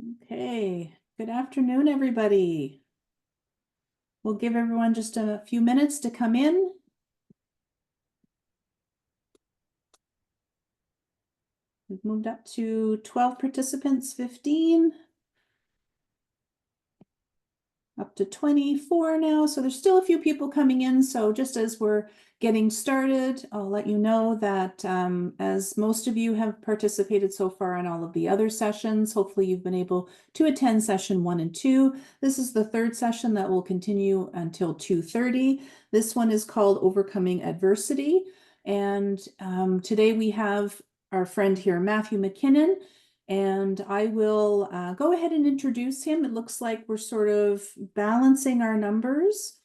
Okay, good afternoon, everybody. We'll give everyone just a few minutes to come in. We've moved up to 12 participants, 15. Up to 24 now, so there's still a few people coming in. So just as we're getting started, I'll let you know that as most of you have participated so far in all of the other sessions, hopefully you've been able to attend session 1 and 2. This is the third session that will continue until 2:30. This one is called Overcoming Adversity. And today we have our friend here, Matthew McKinnon. And I will go ahead and introduce him. It looks like we're sort of balancing our numbers.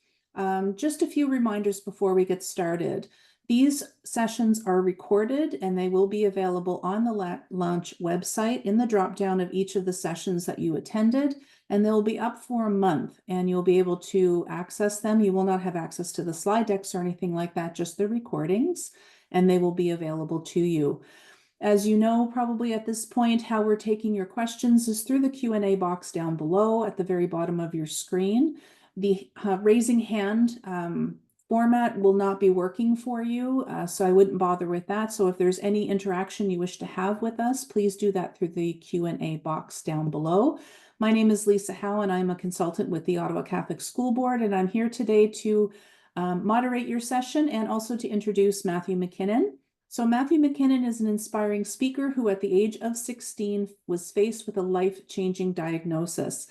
Just a few reminders before we get started. These sessions are recorded and they will be available on the Launch website in the drop-down of each of the sessions that you attended. And they'll be up for a month and you'll be able to access them. You will not have access to the slide decks or anything like that, just the recordings, and they will be available to you. As you know, probably at this point, how we're taking your questions is through the Q&A box down below at the very bottom of your screen. The raising hand format will not be working for you, so I wouldn't bother with that. So if there's any interaction you wish to have with us, please do that through the Q&A box down below. My name is Lisa Howe, and I'm a consultant with the Ottawa Catholic School Board, and I'm here today to moderate your session and also to introduce Matthew McKinnon. So Matthew McKinnon is an inspiring speaker who at the age of 16 was faced with a life-changing diagnosis.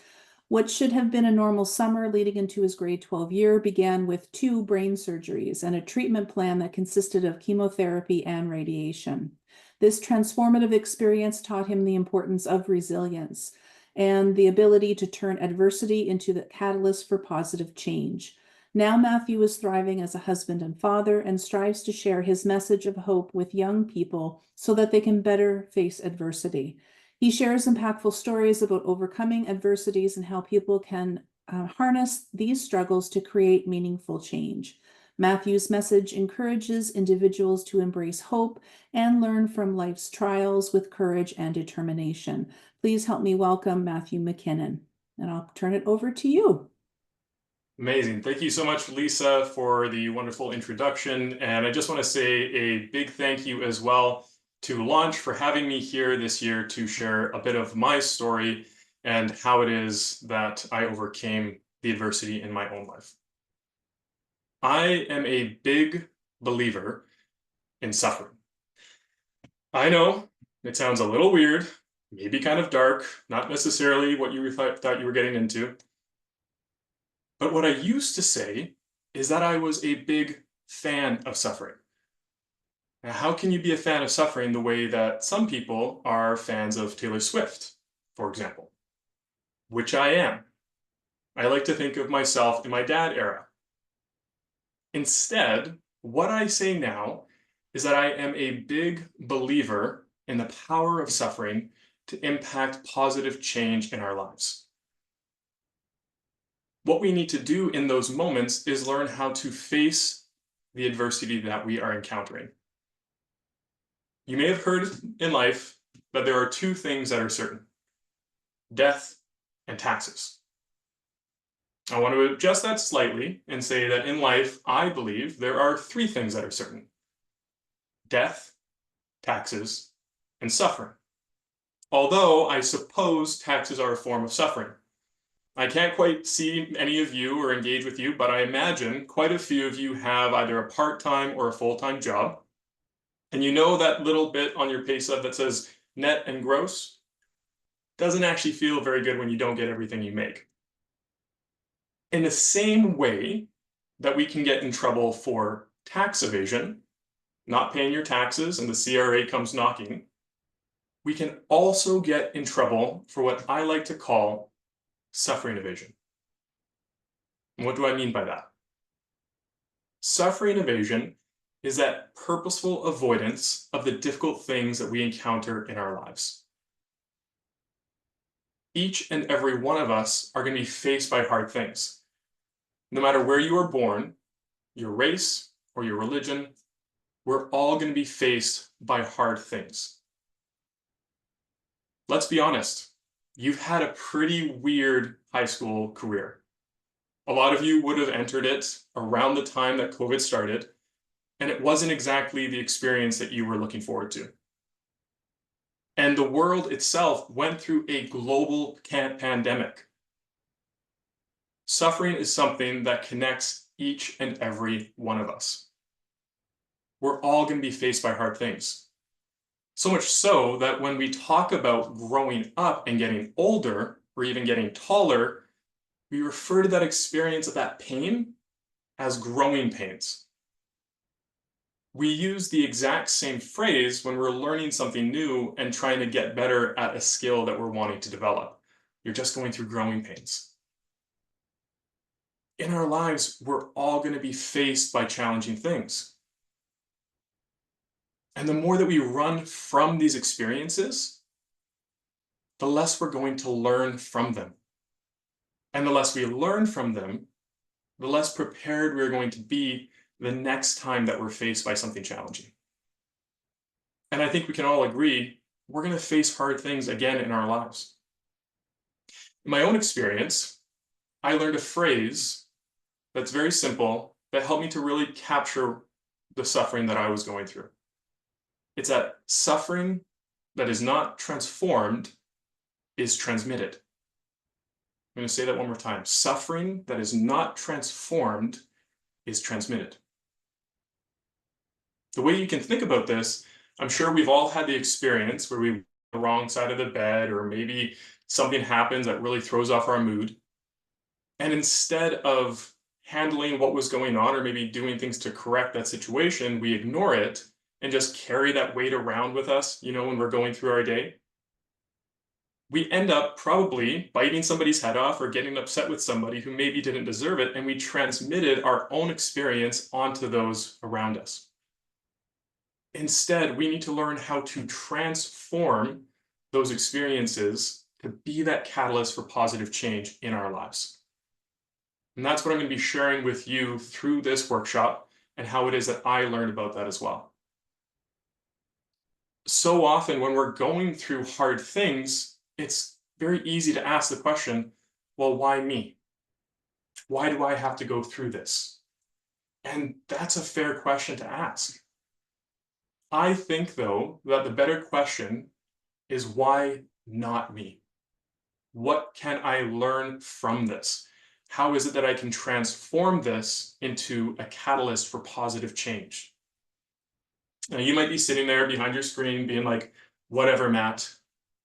What should have been a normal summer leading into his grade 12 year began with 2 brain surgeries and a treatment plan that consisted of chemotherapy and radiation. This transformative experience taught him the importance of resilience and the ability to turn adversity into the catalyst for positive change. Now Matthew is thriving as a husband and father and strives to share his message of hope with young people so that they can better face adversity. He shares impactful stories about overcoming adversities and how people can harness these struggles to create meaningful change. Matthew's message encourages individuals to embrace hope and learn from life's trials with courage and determination. Please help me welcome Matthew McKinnon, and I'll turn it over to you. Amazing. Thank you so much, Lisa, for the wonderful introduction. And I just want to say a big thank you as well to Launch for having me here this year to share a bit of my story and how it is that I overcame the adversity in my own life. I am a big believer in suffering. I know it sounds a little weird, maybe kind of dark, not necessarily what you thought you were getting into. But what I used to say is that I was a big fan of suffering. Now, how can you be a fan of suffering the way that some people are fans of Taylor Swift, for example? Which I am. I like to think of myself in my dad era. Instead, what I say now is that I am a big believer in the power of suffering to impact positive change in our lives. What we need to do in those moments is learn how to face the adversity that we are encountering. You may have heard in life that there are 2 things that are certain: death and taxes. I want to adjust that slightly and say that in life, I believe there are 3 things that are certain: death, taxes, and suffering. Although I suppose taxes are a form of suffering. I can't quite see any of you or engage with you, but I imagine quite a few of you have either a part-time or a full-time job. And you know that little bit on your pay stub that says net and gross? Doesn't actually feel very good when you don't get everything you make. In the same way that we can get in trouble for tax evasion, not paying your taxes and the CRA comes knocking, we can also get in trouble for what I like to call suffering evasion. And what do I mean by that? Suffering evasion is that purposeful avoidance of the difficult things that we encounter in our lives. Each and every one of us are going to be faced by hard things. No matter where you are born, your race or your religion, we're all going to be faced by hard things. Let's be honest. you've had a pretty weird high school career. A lot of you would have entered it around the time that COVID started, and it wasn't exactly the experience that you were looking forward to. And the world itself went through a global pandemic. Suffering is something that connects each and every one of us. We're all going to be faced by hard things. So much so that when we talk about growing up and getting older, or even getting taller, we refer to that experience of that pain as growing pains. We use the exact same phrase when we're learning something new and trying to get better at a skill that we're wanting to develop. You're just going through growing pains. In our lives, we're all going to be faced by challenging things. And the more that we run from these experiences, the less we're going to learn from them. And the less we learn from them, the less prepared we're going to be the next time that we're faced by something challenging. And I think we can all agree, we're going to face hard things again in our lives. In my own experience, I learned a phrase that's very simple that helped me to really capture the suffering that I was going through. It's that suffering that is not transformed is transmitted. I'm going to say that one more time. Suffering that is not transformed is transmitted. The way you can think about this, I'm sure we've all had the experience where we're on the wrong side of the bed, or maybe something happens that really throws off our mood. And instead of handling what was going on, or maybe doing things to correct that situation, we ignore it and just carry that weight around with us, when we're going through our day. We end up probably biting somebody's head off or getting upset with somebody who maybe didn't deserve it, and we transmitted our own experience onto those around us. Instead, we need to learn how to transform those experiences to be that catalyst for positive change in our lives. And that's what I'm going to be sharing with you through this workshop, and how it is that I learned about that as well. So often when we're going through hard things, it's very easy to ask the question, well, why me? Why do I have to go through this? And that's a fair question to ask. I think, though, that the better question is, why not me? What can I learn from this? How is it that I can transform this into a catalyst for positive change? Now, you might be sitting there behind your screen being like, whatever, Matt,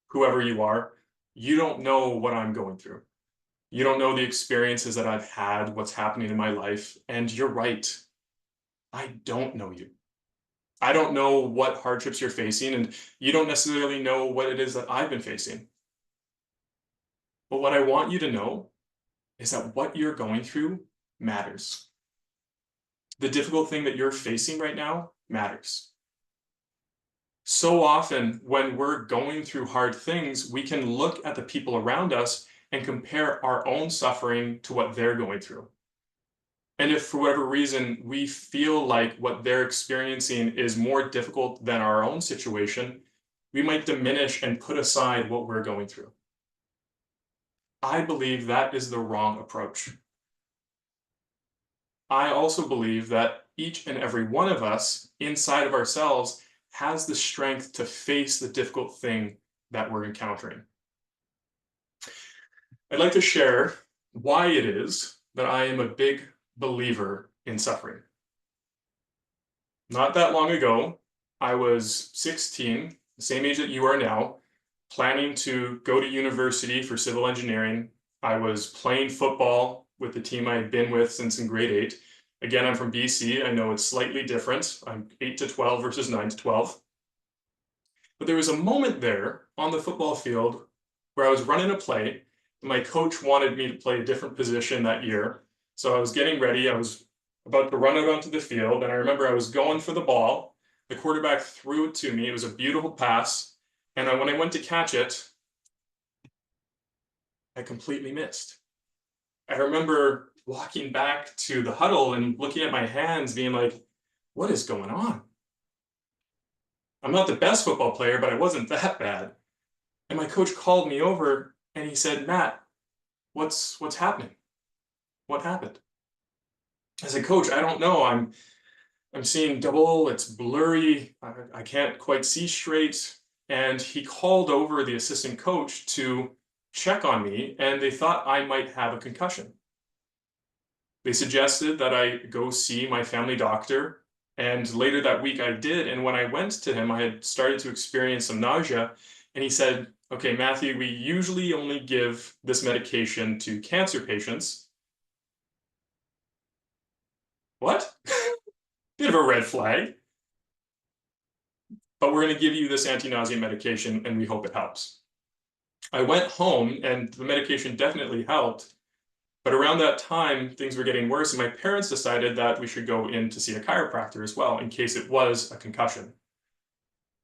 whoever you are, you don't know what I'm going through. You don't know the experiences that I've had, what's happening in my life. And you're right. I don't know you. I don't know what hardships you're facing, and you don't necessarily know what it is that I've been facing. But what I want you to know is that what you're going through matters. The difficult thing that you're facing right now matters. So often when we're going through hard things, we can look at the people around us and compare our own suffering to what they're going through. And if for whatever reason we feel like what they're experiencing is more difficult than our own situation, we might diminish and put aside what we're going through. I believe that is the wrong approach. I also believe that each and every one of us inside of ourselves has the strength to face the difficult thing that we're encountering. I'd like to share why it is that I am a big believer in suffering. Not that long ago, I was 16, the same age that you are now, planning to go to university for civil engineering. I was playing football with the team I had been with since in grade 8. Again, I'm from BC. I know it's slightly different. I'm 8 to 12 versus 9 to 12. But there was a moment there on the football field where I was running a play, and my coach wanted me to play a different position that year. So I was getting ready. I was about to run out onto the field, and I remember I was going for the ball. The quarterback threw it to me. It was a beautiful pass. And when I went to catch it, I completely missed. I remember walking back to the huddle and looking at my hands being like, what is going on? I'm not the best football player, but I wasn't that bad. And my coach called me over And he said, Matt, what's happening? What happened? I said, Coach, I don't know. I'm seeing double, it's blurry, I can't quite see straight. And he called over the assistant coach to check on me, and they thought I might have a concussion. They suggested that I go see my family doctor, and later that week I did. And when I went to him, I had started to experience some nausea, and he said, okay, Matthew, we usually only give this medication to cancer patients. What? Bit of a red flag. But we're going to give you this anti-nausea medication, and we hope it helps. I went home, and the medication definitely helped. But around that time, things were getting worse, and my parents decided that we should go in to see a chiropractor as well, in case it was a concussion.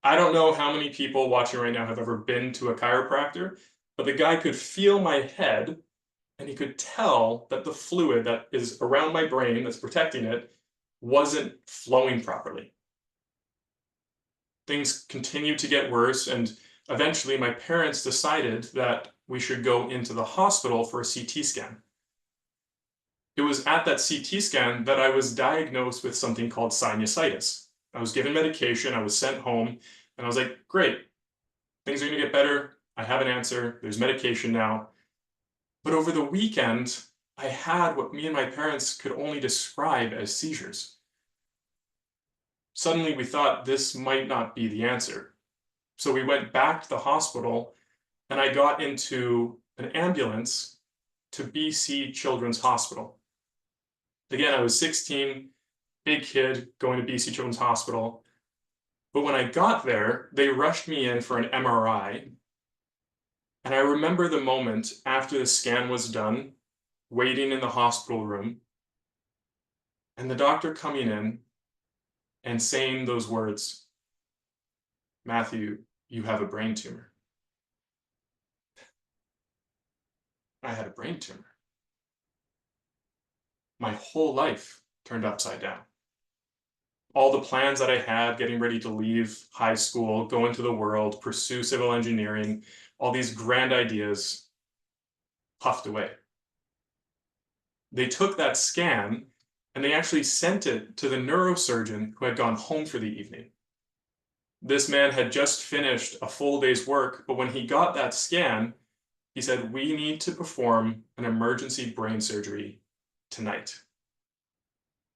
I don't know how many people watching right now have ever been to a chiropractor, but the guy could feel my head, and he could tell that the fluid that is around my brain that's protecting it wasn't flowing properly. Things continued to get worse, and eventually my parents decided that we should go into the hospital for a CT scan. It was at that CT scan that I was diagnosed with something called sinusitis. I was given medication, I was sent home, and I was like, great, things are going to get better. I have an answer, there's medication now. But over the weekend, I had what me and my parents could only describe as seizures. Suddenly we thought this might not be the answer. So we went back to the hospital, and I got into an ambulance to BC Children's Hospital. Again, I was 16, big kid going to BC Children's Hospital. But when I got there, they rushed me in for an MRI. And I remember the moment after the scan was done, waiting in the hospital room, and the doctor coming in and saying those words, Matthew, you have a brain tumor. I had a brain tumor. My whole life turned upside down. All the plans that I had, getting ready to leave high school, go into the world, pursue civil engineering, all these grand ideas puffed away. They took that scan and they actually sent it to the neurosurgeon who had gone home for the evening. This man had just finished a full day's work, but when he got that scan, he said, we need to perform an emergency brain surgery tonight.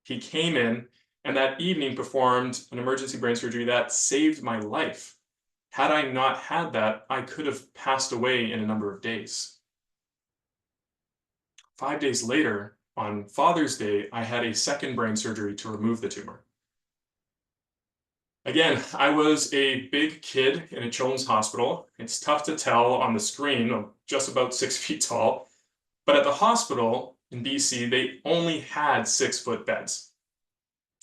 He came in and that evening performed an emergency brain surgery that saved my life. Had I not had that, I could have passed away in a number of days. 5 days later, on Father's Day, I had a second brain surgery to remove the tumor. Again, I was a big kid in a children's hospital. It's tough to tell on the screen. I'm just about 6 feet tall. But at the hospital in BC, they only had 6-foot beds.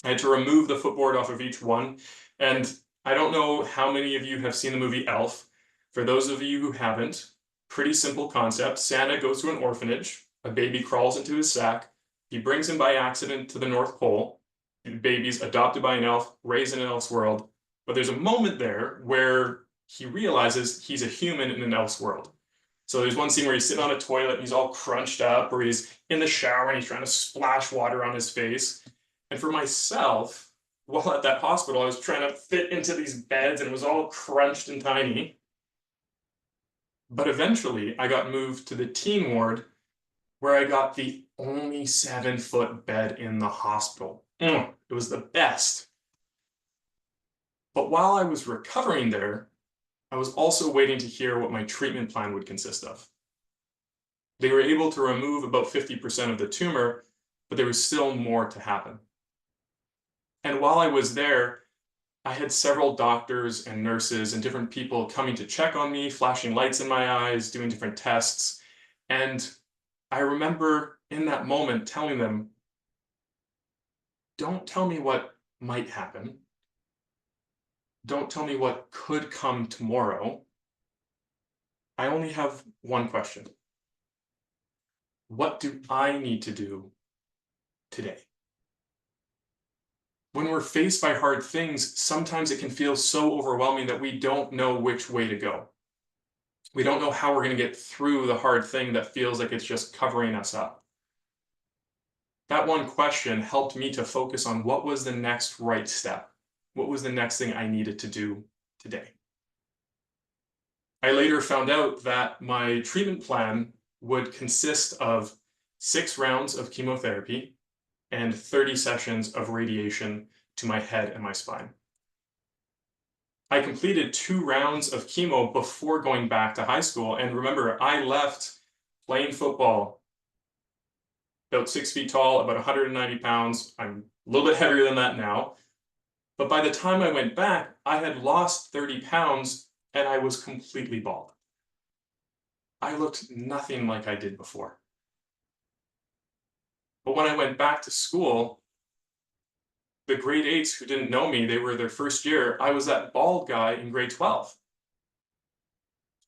I had to remove the footboard off of each one. And I don't know how many of you have seen the movie Elf. For those of you who haven't, pretty simple concept. Santa goes to an orphanage. A baby crawls into his sack. He brings him by accident to the North Pole. The baby's adopted by an elf, raised in an elf's world. But there's a moment there where he realizes he's a human in an elf's world. So there's one scene where he's sitting on a toilet and he's all crunched up, or he's in the shower and he's trying to splash water on his face. And for myself, while at that hospital, I was trying to fit into these beds and it was all crunched and tiny. But eventually I got moved to the teen ward, where I got the only 7-foot bed in the hospital. It was the best. But while I was recovering there, I was also waiting to hear what my treatment plan would consist of. They were able to remove about 50% of the tumor, but there was still more to happen. And while I was there, I had several doctors and nurses and different people coming to check on me, flashing lights in my eyes, doing different tests. And I remember in that moment telling them, don't tell me what might happen. Don't tell me what could come tomorrow. I only have one question. What do I need to do today? When we're faced by hard things, sometimes it can feel so overwhelming that we don't know which way to go. We don't know how we're going to get through the hard thing that feels like it's just covering us up. That one question helped me to focus on what was the next right step. What was the next thing I needed to do today? I later found out that my treatment plan would consist of 6 rounds of chemotherapy and 30 sessions of radiation to my head and my spine. I completed 2 rounds of chemo before going back to high school. And remember, I left playing football, about 6 feet tall, about 190 pounds. I'm a little bit heavier than that now. But by the time I went back, I had lost 30 pounds and I was completely bald. I looked nothing like I did before. But when I went back to school, the grade 8s who didn't know me, they were their first year, I was that bald guy in grade 12.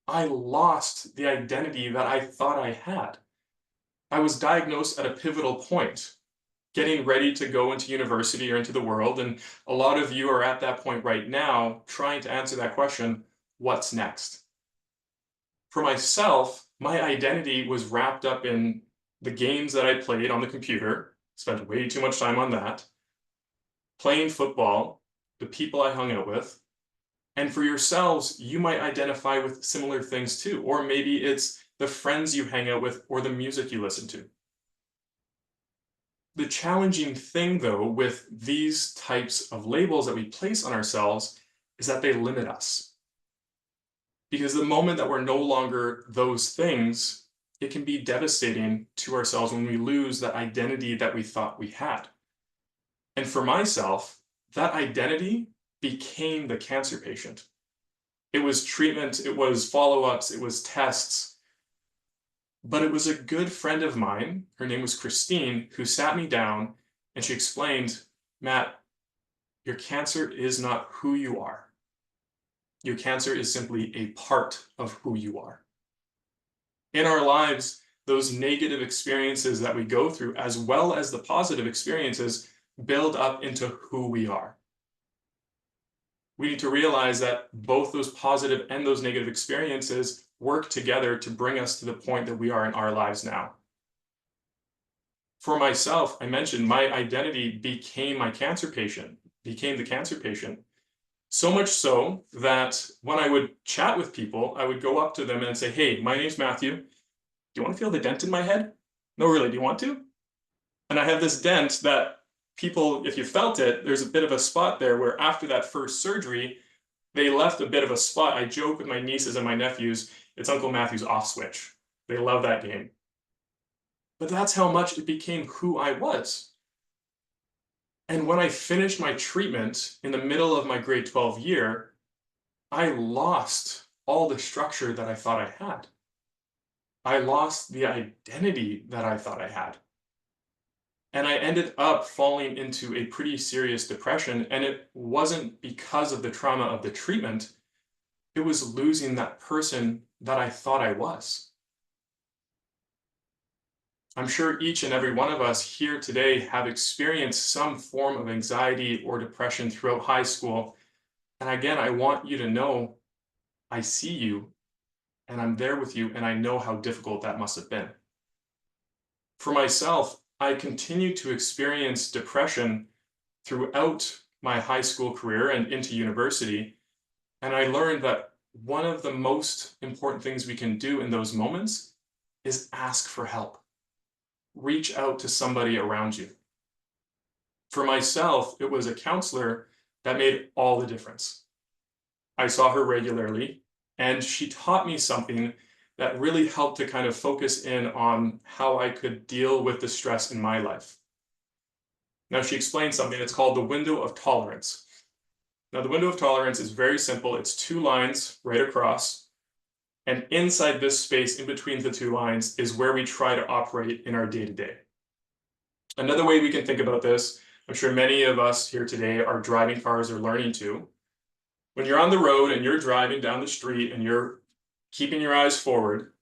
I lost the identity that I thought I had. I was diagnosed at a pivotal point, getting ready to go into university or into the world, and a lot of you are at that point right now, trying to answer that question, what's next? For myself, my identity was wrapped up in the games that I played on the computer, spent way too much time on that, playing football, the people I hung out with, and for yourselves, you might identify with similar things too, or maybe it's the friends you hang out with or the music you listen to. The challenging thing, though, with these types of labels that we place on ourselves is that they limit us. Because the moment that we're no longer those things, it can be devastating to ourselves when we lose that identity that we thought we had. And for myself, that identity became the cancer patient. It was treatment, it was follow-ups, it was tests. But it was a good friend of mine, her name was Christine, who sat me down and she explained, Matt, your cancer is not who you are. Your cancer is simply a part of who you are. In our lives, those negative experiences that we go through, as well as the positive experiences, build up into who we are. We need to realize that both those positive and those negative experiences work together to bring us to the point that we are in our lives now. For myself, I mentioned my identity became my cancer patient, became the cancer patient. So much so that when I would chat with people, I would go up to them and say, hey, my name's Matthew. Do you want to feel the dent in my head? No, really, do you want to? And I have this dent that people, if you felt it, there's a bit of a spot there where after that first surgery, they left a bit of a spot. I joke with my nieces and my nephews, it's Uncle Matthew's off switch. They love that game. But that's how much it became who I was. And when I finished my treatment in the middle of my grade 12 year, I lost all the structure that I thought I had. I lost the identity that I thought I had. And I ended up falling into a pretty serious depression, and it wasn't because of the trauma of the treatment, it was losing that person that I thought I was. I'm sure each and every one of us here today have experienced some form of anxiety or depression throughout high school. And again, I want you to know I see you and I'm there with you, and I know how difficult that must have been. For myself, I continued to experience depression throughout my high school career and into university. And I learned that one of the most important things we can do in those moments is ask for help. Reach out to somebody around you. For myself, it was a counselor that made all the difference. I saw her regularly, and she taught me something that really helped to kind of focus in on how I could deal with the stress in my life. Now, she explained something that's called the window of tolerance. Now, the window of tolerance is very simple. It's 2 lines right across, and inside this space in between the 2 lines is where we try to operate in our day-to-day. Another way we can think about this, I'm sure many of us here today are driving cars or learning to. When you're on the road and you're driving down the street and you're keeping your eyes forward,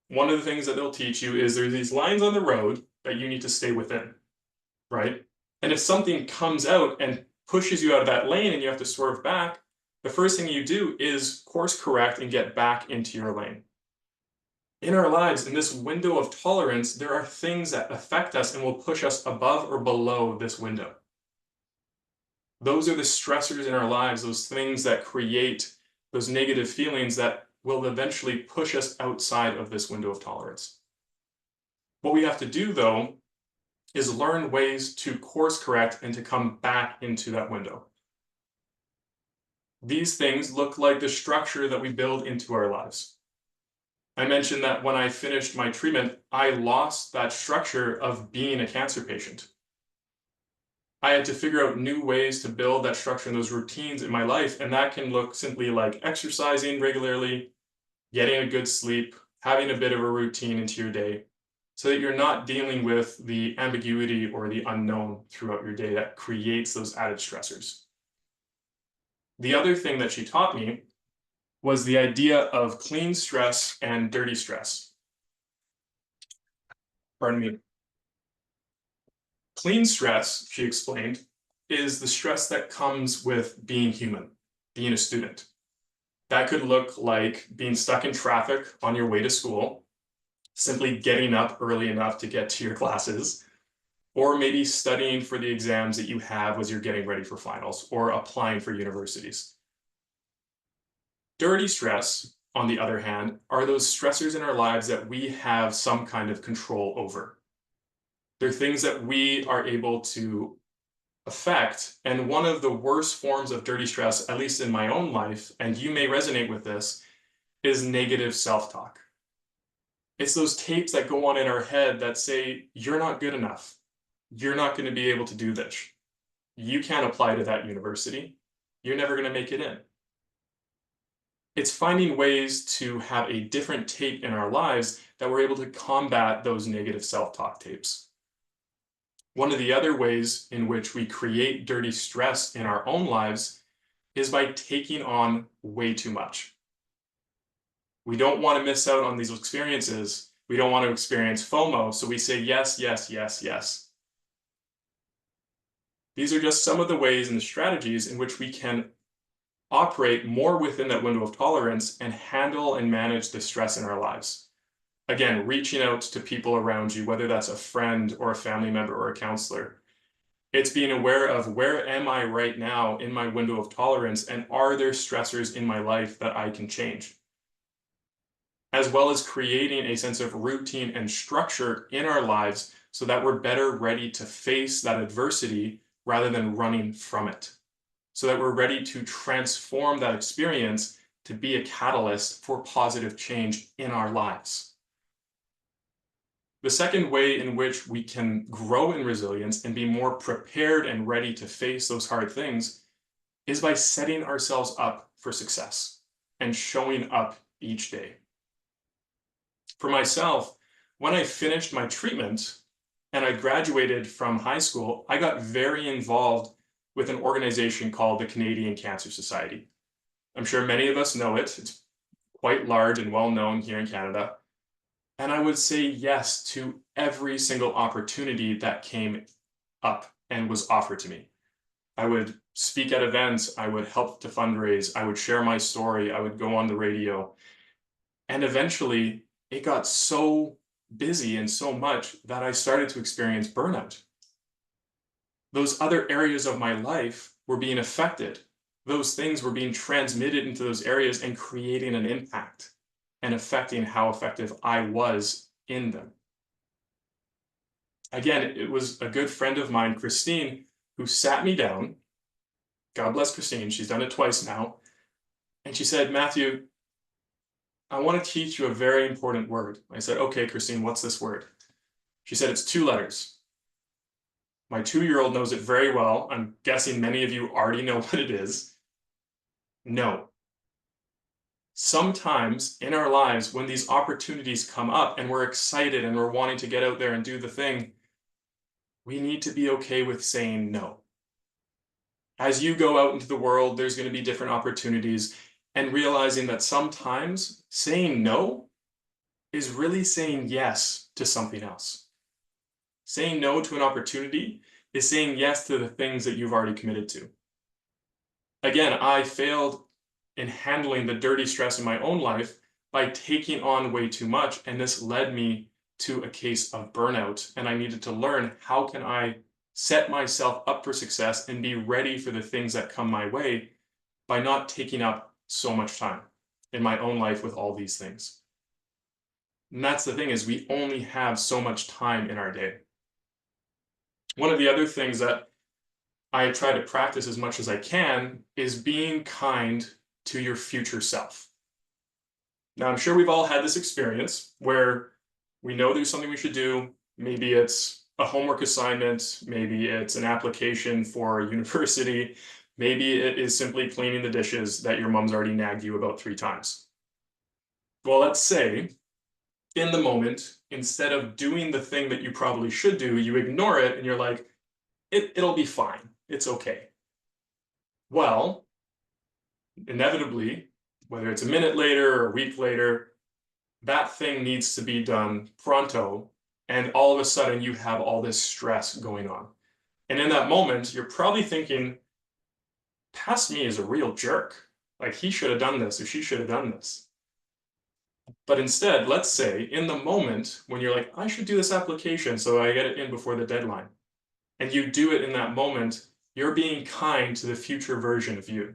one of the things that they'll teach you is there's these lines on the road that you need to stay within, right? And if something comes out and pushes you out of that lane and you have to swerve back, the first thing you do is course correct and get back into your lane. In our lives, in this window of tolerance, there are things that affect us and will push us above or below this window. Those are the stressors in our lives, those things that create those negative feelings that will eventually push us outside of this window of tolerance. What we have to do, though, is learn ways to course correct and to come back into that window. These things look like the structure that we build into our lives. I mentioned that when I finished my treatment, I lost that structure of being a cancer patient. I had to figure out new ways to build that structure and those routines in my life, and that can look simply like exercising regularly, getting a good sleep, having a bit of a routine into your day, so that you're not dealing with the ambiguity or the unknown throughout your day that creates those added stressors. The other thing that she taught me was the idea of clean stress and dirty stress. Pardon me. Clean stress, she explained, is the stress that comes with being human, being a student. That could look like being stuck in traffic on your way to school, simply getting up early enough to get to your classes, or maybe studying for the exams that you have as you're getting ready for finals, or applying for universities. Dirty stress, on the other hand, are those stressors in our lives that we have some kind of control over. They're things that we are able to affect, and one of the worst forms of dirty stress, at least in my own life, and you may resonate with this, is negative self-talk. It's those tapes that go on in our head that say, you're not good enough. You're not going to be able to do this. You can't apply to that university. You're never going to make it in. It's finding ways to have a different tape in our lives that we're able to combat those negative self-talk tapes. One of the other ways in which we create dirty stress in our own lives is by taking on way too much. We don't want to miss out on these experiences. We don't want to experience FOMO, so we say yes, yes, yes, yes. These are just some of the ways and the strategies in which we can operate more within that window of tolerance and handle and manage the stress in our lives. Again, reaching out to people around you, whether that's a friend or a family member or a counselor. It's being aware of where am I right now in my window of tolerance, and are there stressors in my life that I can change? As well as creating a sense of routine and structure in our lives so that we're better ready to face that adversity rather than running from it. So that we're ready to transform that experience to be a catalyst for positive change in our lives. The second way in which we can grow in resilience and be more prepared and ready to face those hard things is by setting ourselves up for success and showing up each day. For myself, when I finished my treatment and I graduated from high school, I got very involved with an organization called the Canadian Cancer Society. I'm sure many of us know it. It's quite large and well known here in Canada. And I would say yes to every single opportunity that came up and was offered to me. I would speak at events, I would help to fundraise, I would share my story, I would go on the radio. And eventually, it got so busy and so much that I started to experience burnout. Those other areas of my life were being affected. Those things were being transmitted into those areas and creating an impact and affecting how effective I was in them. Again, it was a good friend of mine, Christine, who sat me down. God bless Christine, she's done it twice now. And she said, Matthew, I want to teach you a very important word. I said, okay, Christine, what's this word? She said, it's 2 letters. My 2-year-old knows it very well. I'm guessing many of you already know what it is. No. Sometimes in our lives, when these opportunities come up and we're excited and we're wanting to get out there and do the thing, we need to be okay with saying no. As you go out into the world, there's going to be different opportunities, and realizing that sometimes saying no is really saying yes to something else. Saying no to an opportunity is saying yes to the things that you've already committed to. Again, I failed in handling the dirty stress in my own life by taking on way too much, and this led me to a case of burnout, and I needed to learn, how can I set myself up for success and be ready for the things that come my way by not taking up so much time in my own life with all these things. And that's the thing, is we only have so much time in our day. One of the other things that I try to practice as much as I can is being kind to your future self. Now, I'm sure we've all had this experience where we know there's something we should do. Maybe it's a homework assignment, maybe it's an application for a university, maybe it is simply cleaning the dishes that your mom's already nagged you about 3 times. Well, let's say in the moment, instead of doing the thing that you probably should do, you ignore it and you're like, it'll be fine. It's okay. Well, inevitably, whether it's a minute later or a week later, that thing needs to be done pronto. And all of a sudden you have all this stress going on. And in that moment, you're probably thinking, past me is a real jerk. Like, he should have done this or she should have done this. But instead, let's say in the moment when you're like, I should do this application so I get it in before the deadline, and you do it in that moment, you're being kind to the future version of you.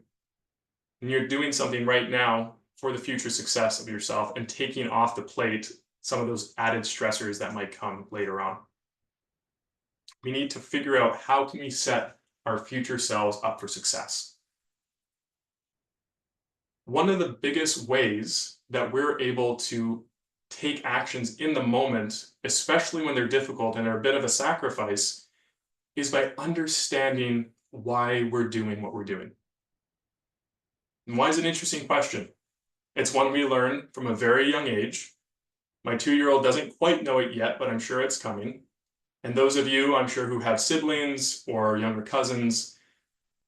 And you're doing something right now for the future success of yourself and taking off the plate some of those added stressors that might come later on. We need to figure out, how can we set our future selves up for success? One of the biggest ways that we're able to take actions in the moment, especially when they're difficult and are a bit of a sacrifice, is by understanding why we're doing what we're doing. And why is it an interesting question? It's one we learn from a very young age. My 2-year-old doesn't quite know it yet, but I'm sure it's coming. And those of you, I'm sure, who have siblings or younger cousins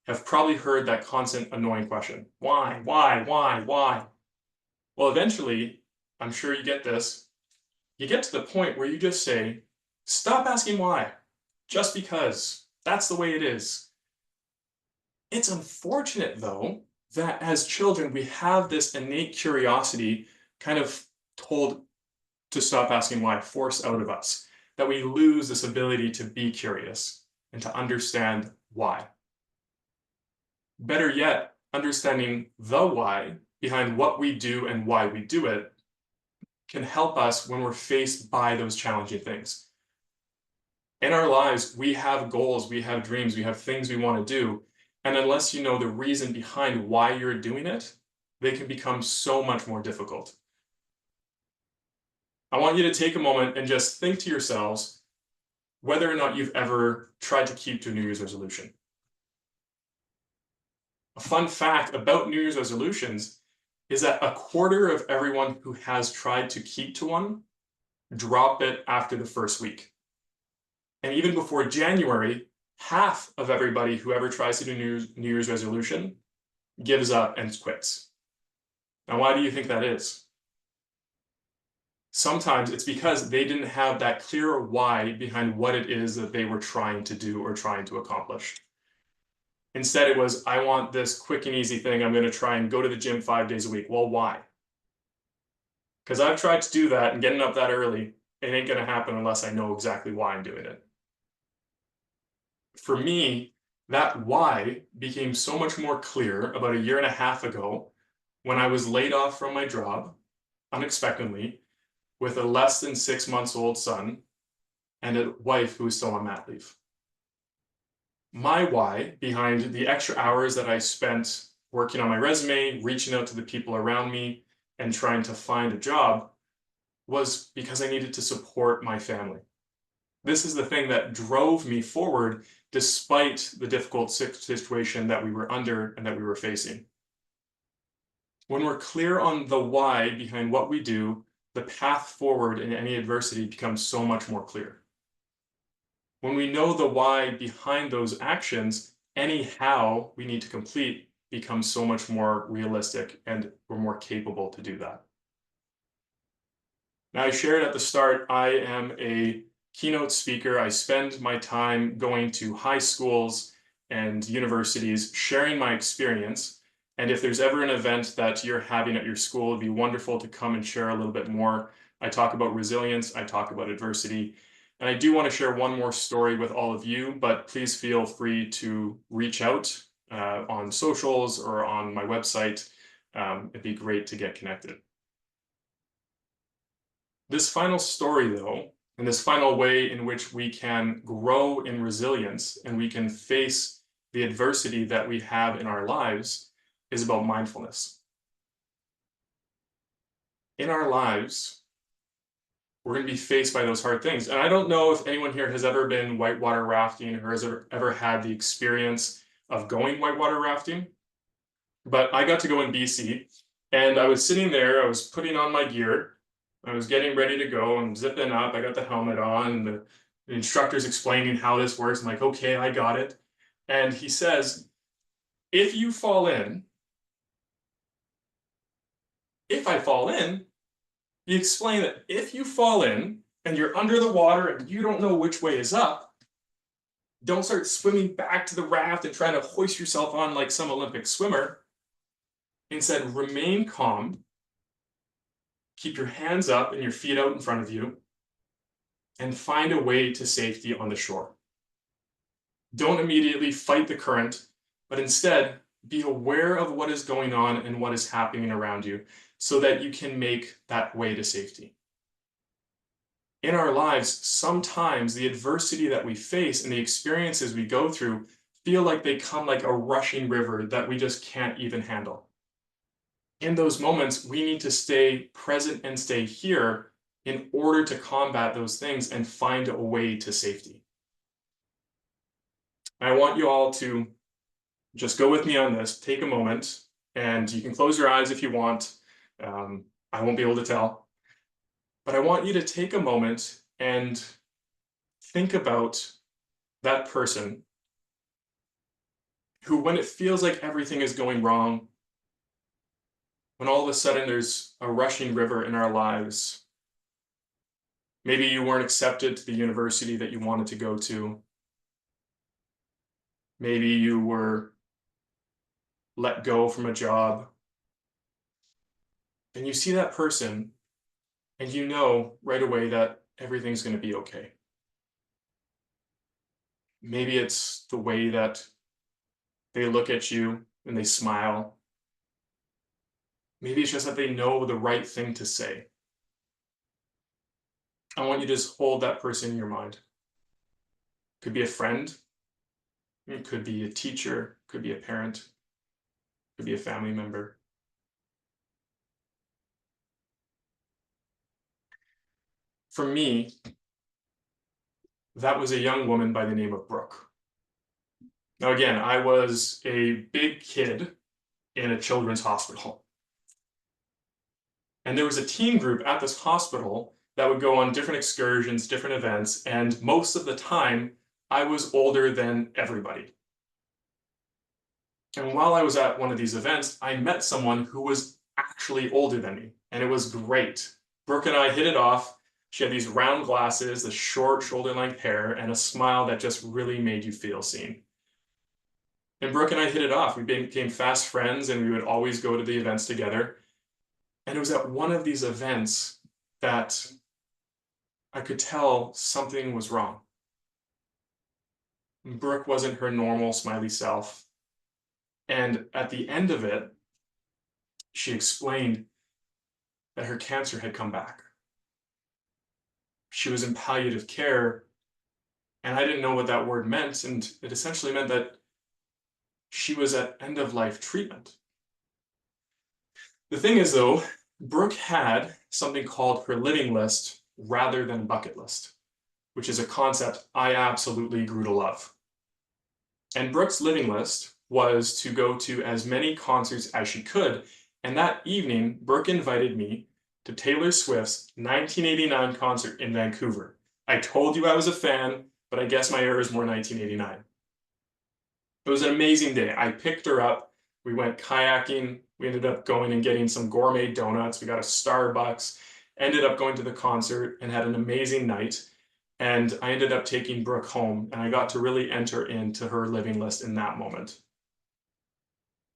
have probably heard that constant annoying question. Why? Well, eventually, I'm sure you get this. You get to the point where you just say, stop asking why, just because. That's the way it is. It's unfortunate, though, that as children, we have this innate curiosity kind of told to stop asking why, forced out of us, that we lose this ability to be curious and to understand why. Better yet, understanding the why behind what we do and why we do it can help us when we're faced by those challenging things. In our lives, we have goals, we have dreams, we have things we want to do. And unless you know the reason behind why you're doing it, they can become so much more difficult. I want you to take a moment and just think to yourselves whether or not you've ever tried to keep to a New Year's resolution. A fun fact about New Year's resolutions is that 1/4 of everyone who has tried to keep to one drop it after the first week. And even before January, half of everybody who ever tries to do New Year's resolution gives up and quits. Now, why do you think that is? Sometimes it's because they didn't have that clear why behind what it is that they were trying to do or trying to accomplish. Instead, it was, I want this quick and easy thing. I'm going to try and go to the gym 5 days a week. Well, why? Because I've tried to do that and getting up that early, it ain't going to happen unless I know exactly why I'm doing it. For me, that why became so much more clear about 1.5 years ago when I was laid off from my job unexpectedly with a less than 6 months old son and a wife who was still on mat leave. My why behind the extra hours that I spent working on my resume, reaching out to the people around me, and trying to find a job was because I needed to support my family. This is the thing that drove me forward despite the difficult situation that we were under and that we were facing. When we're clear on the why behind what we do, the path forward in any adversity becomes so much more clear. When we know the why behind those actions, any how we need to complete becomes so much more realistic and we're more capable to do that. Now, I shared at the start, I am a keynote speaker. I spend my time going to high schools and universities, sharing my experience. And if there's ever an event that you're having at your school, it'd be wonderful to come and share a little bit more. I talk about resilience, I talk about adversity, and I do want to share one more story with all of you, but please feel free to reach out on socials or on my website. It'd be great to get connected. This final story, though, and this final way in which we can grow in resilience and we can face the adversity that we have in our lives is about mindfulness. In our lives, we're going to be faced by those hard things. And I don't know if anyone here has ever been whitewater rafting or has ever had the experience of going whitewater rafting, but I got to go in BC, and I was sitting there, I was putting on my gear, I was getting ready to go and zipping up. I got the helmet on, and the instructor's explaining how this works. I'm like, okay, I got it. And he says, if you fall in, if I fall in, he explained that if you fall in and you're under the water and you don't know which way is up, don't start swimming back to the raft and trying to hoist yourself on like some Olympic swimmer. Instead, remain calm, keep your hands up and your feet out in front of you, and find a way to safety on the shore. Don't immediately fight the current, but instead be aware of what is going on and what is happening around you so that you can make that way to safety. In our lives, sometimes the adversity that we face and the experiences we go through feel like they come like a rushing river that we just can't even handle. In those moments, we need to stay present and stay here in order to combat those things and find a way to safety. I want you all to just go with me on this, take a moment, and you can close your eyes if you want. I won't be able to tell. But I want you to take a moment and think about that person who, when it feels like everything is going wrong, when all of a sudden there's a rushing river in our lives, maybe you weren't accepted to the university that you wanted to go to. Maybe you were let go from a job. And you see that person and you know right away that everything's going to be okay. Maybe it's the way that they look at you and they smile. Maybe it's just that they know the right thing to say. I want you to just hold that person in your mind. Could be a friend. It could be a teacher. Could be a parent. Could be a family member. For me, that was a young woman by the name of Brooke. Now, again, I was a big kid in a children's hospital. And there was a teen group at this hospital that would go on different excursions, different events, and most of the time, I was older than everybody. And while I was at one of these events, I met someone who was actually older than me, and it was great. Brooke and I hit it off. She had these round glasses, the short shoulder-length hair, and a smile that just really made you feel seen. And Brooke and I hit it off. We became fast friends, and we would always go to the events together. And it was at one of these events that I could tell something was wrong. Brooke wasn't her normal smiley self. And at the end of it, she explained that her cancer had come back. She was in palliative care, and I didn't know what that word meant, and it essentially meant that she was at end-of-life treatment. The thing is, though, Brooke had something called her living list rather than bucket list, which is a concept I absolutely grew to love. And Brooke's living list was to go to as many concerts as she could, and that evening, Brooke invited me to Taylor Swift's 1989 concert in Vancouver. I told you I was a fan, but I guess my era is more 1989. It was an amazing day. I picked her up. We went kayaking. We ended up going and getting some gourmet donuts. We got a Starbucks, ended up going to the concert and had an amazing night. And I ended up taking Brooke home, and I got to really enter into her living list in that moment.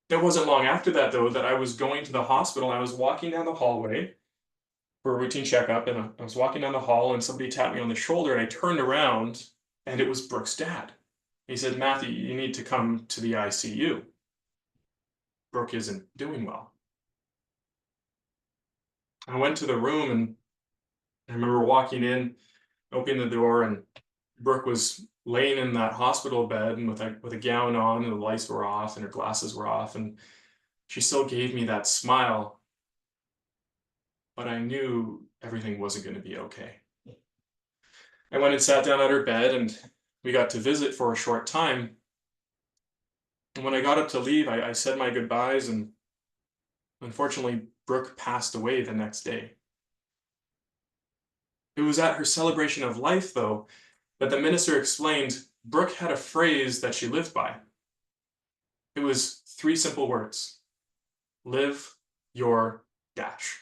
It wasn't long after that, though, that I was going to the hospital. I was walking down the hallway for a routine checkup, and I was walking down the hall, and somebody tapped me on the shoulder, and I turned around, and it was Brooke's dad. He said, "Matthew, you need to come to the ICU. Brooke isn't doing well." I went to the room, and I remember walking in, opening the door, and Brooke was laying in that hospital bed and with a gown on, and the lights were off and her glasses were off, and she still gave me that smile, but I knew everything wasn't going to be okay. I went and sat down at her bed, and we got to visit for a short time. And when I got up to leave, I said my goodbyes, and unfortunately, Brooke passed away the next day. It was at her celebration of life, though, that the minister explained Brooke had a phrase that she lived by. It was 3 simple words: live your dash.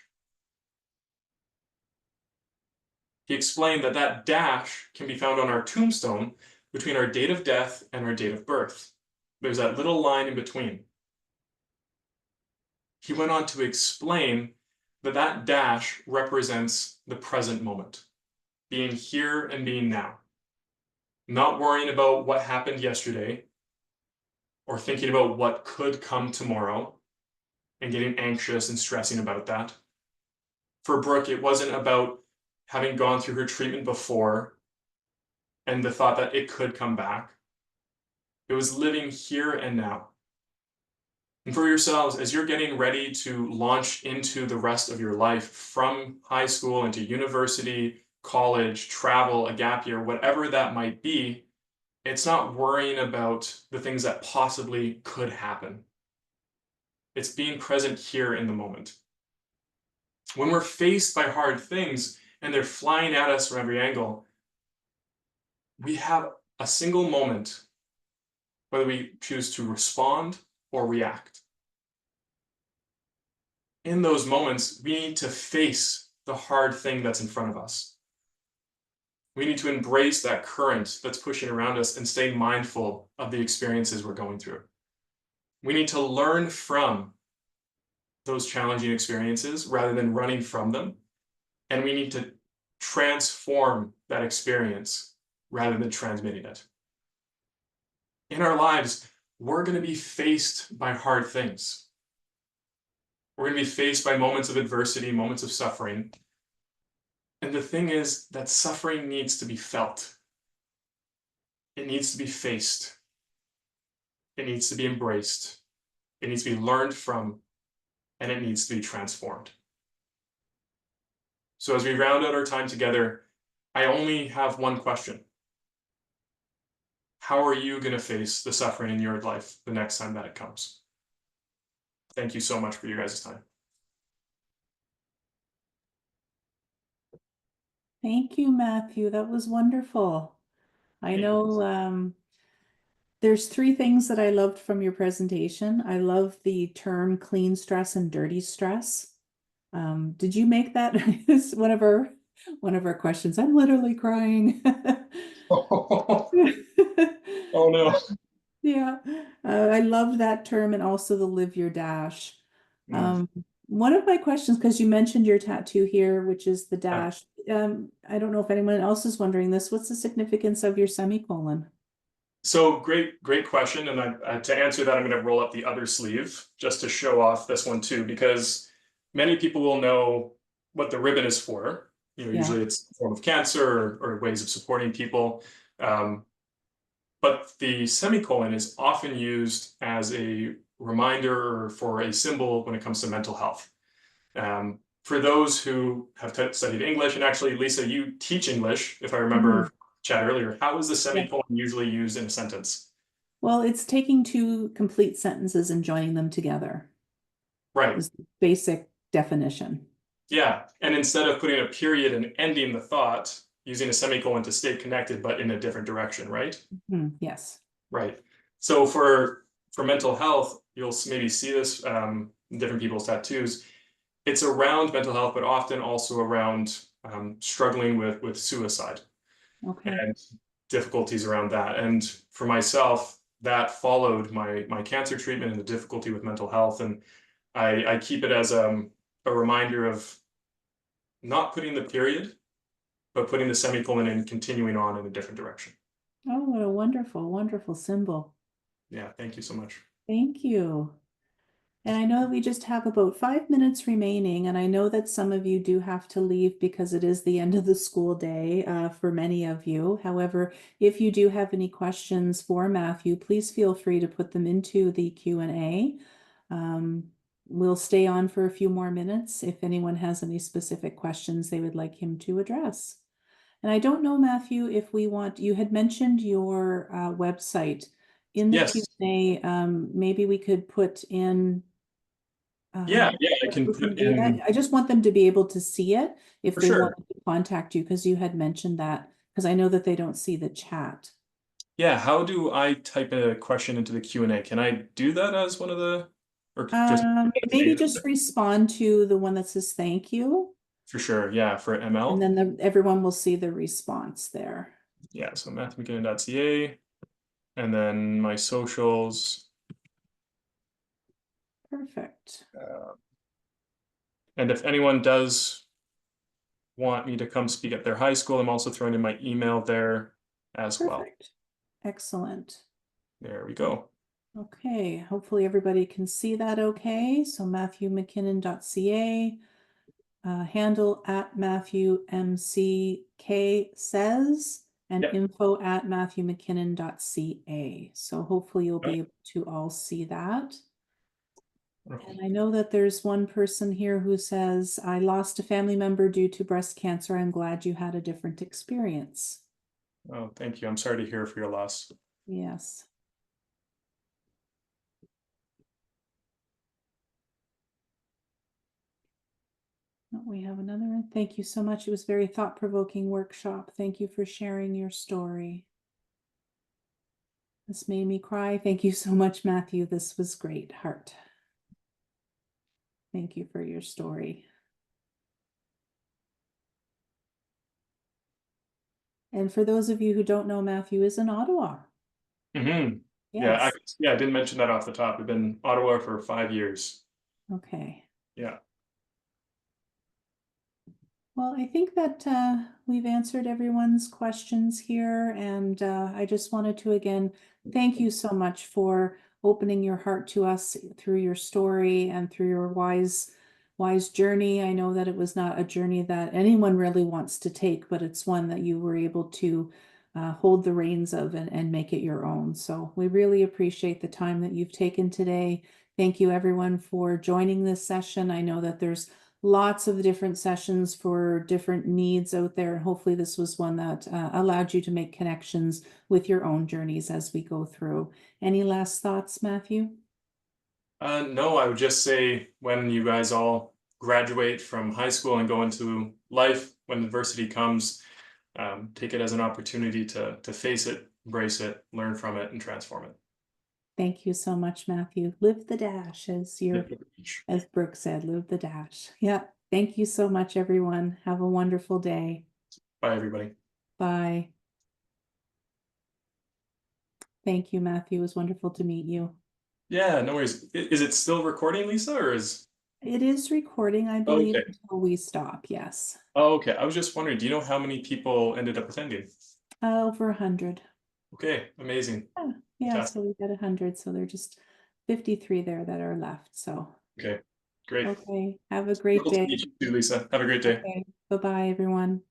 He explained that that dash can be found on our tombstone between our date of death and our date of birth. There's that little line in between. He went on to explain that that dash represents the present moment, being here and being now, not worrying about what happened yesterday or thinking about what could come tomorrow and getting anxious and stressing about that. For Brooke, it wasn't about having gone through her treatment before and the thought that it could come back. It was living here and now. And for yourselves, as you're getting ready to launch into the rest of your life from high school into university, college, travel, a gap year, whatever that might be, it's not worrying about the things that possibly could happen. It's being present here in the moment. When we're faced by hard things and they're flying at us from every angle, we have a single moment whether we choose to respond or react. In those moments, we need to face the hard thing that's in front of us. We need to embrace that current that's pushing around us and stay mindful of the experiences we're going through. We need to learn from those challenging experiences rather than running from them. And we need to transform that experience rather than transmitting it. In our lives, we're going to be faced by hard things. We're going to be faced by moments of adversity, moments of suffering. And the thing is that suffering needs to be felt. It needs to be faced. It needs to be embraced. It needs to be learned from, and it needs to be transformed. So as we round out our time together, I only have one question. How are you going to face the suffering in your life the next time that it comes? Thank you so much for your guys' time. Thank you, Matthew. That was wonderful. I know there's 3 things that I loved from your presentation. I love the term clean stress and dirty stress. Did you make that one of our questions? I'm literally crying. Oh no. Yeah, I love that term and also the live your dash. One of my questions, because you mentioned your tattoo here, which is the dash. I don't know if anyone else is wondering this. What's the significance of your semicolon? So great question. And to answer that, I'm going to roll up the other sleeve just to show off this one too, because many people will know what the ribbon is for. Usually it's a form of cancer or ways of supporting people. But the semicolon is often used as a reminder or for a symbol when it comes to mental health. For those who have studied English, and actually, Lisa, you teach English, if I remember chat earlier, how is the semicolon usually used in a sentence? Well, it's taking 2 complete sentences and joining them together. Right. Is the basic definition. Yeah, and instead of putting a period and ending the thought, using a semicolon to stay connected, but in a different direction, right? Yes. Right. So for mental health, you'll maybe see this in different people's tattoos. It's around mental health, but often also around struggling with suicide and difficulties around that. And for myself, that followed my cancer treatment and the difficulty with mental health. And I keep it as a reminder of not putting the period, but putting the semicolon and continuing on in a different direction. Oh, what a wonderful, wonderful symbol. Yeah, thank you so much. Thank you. And I know that we just have about 5 minutes remaining, and I know that some of you do have to leave because it is the end of the school day for many of you. However, if you do have any questions for Matthew, please feel free to put them into the Q&A. We'll stay on for a few more minutes if anyone has any specific questions they would like him to address. And I don't know, Matthew, if we want, you had mentioned your website in the Yes. Q&A. Maybe we could put in Yeah, I can put in. I just want them to be able to see it if For they sure. want to contact you, because you had mentioned that, because I know that they don't see the chat. Yeah, how do I type a question into the Q&A? Can I do that as one of the, or just Maybe just respond to the one that says thank you, for sure, yeah, for and ML. then everyone will see the response there. Yeah, so matthewmckinnon.ca, and then my socials. Perfect. And if anyone does want me to come speak at their high school, I'm also throwing in my email there as well. Perfect. Excellent. There we go. Okay, hopefully everybody can see that okay. So matthewmckinnon.ca, handle at MatthewMCK says, and Yep. info at matthewmckinnon.ca. So hopefully you'll be able to all see that. And I know that there's one person here who says, I lost a family member due to breast cancer. I'm glad you had a different experience. Oh, thank you. I'm sorry to hear for your loss. Yes. Oh, we have another one. Thank you so much. It was a very thought-provoking workshop. Thank you for sharing your story. This made me cry. Thank you so much, Matthew. This was great. Heart. Thank you for your story. And for those of you who don't know, Matthew is in Ottawa. Mm-hmm. Yes. Yeah, I didn't mention that off the top. I've been in Ottawa for 5 years. Okay. Yeah. Well, I think that we've answered everyone's questions here, and I just wanted to again thank you so much for opening your heart to us through your story and through your wise journey. I know that it was not a journey that anyone really wants to take, but it's one that you were able to hold the reins of and make it your own. So we really appreciate the time that you've taken today. Thank you everyone for joining this session. I know that there's lots of different sessions for different needs out there. Hopefully this was one that allowed you to make connections with your own journeys as we go through. Any last thoughts, Matthew? No, I would just say when you guys all graduate from high school and go into life, when adversity comes, take it as an opportunity to face it, embrace it, learn from it, and transform it. Thank you so much, Matthew. Live the dash, as Brooke said, live the dash. Yeah. Thank you so much, everyone. Have a wonderful day. Bye, everybody. Bye. Thank you, Matthew. It was wonderful to meet you. Yeah, no worries. Is it still recording, Lisa, or is... It is recording, I believe, Okay. until we stop. Yes. Oh, okay. I was just wondering, do you know how many people ended up attending? Over 100. Okay, amazing. Yeah, Fantastic. so we got 100. So there are just 53 there that are left. So Okay, great. okay, have a great Wonderful to day. meet you too, Lisa. Have a great day. Okay, bye-bye, everyone.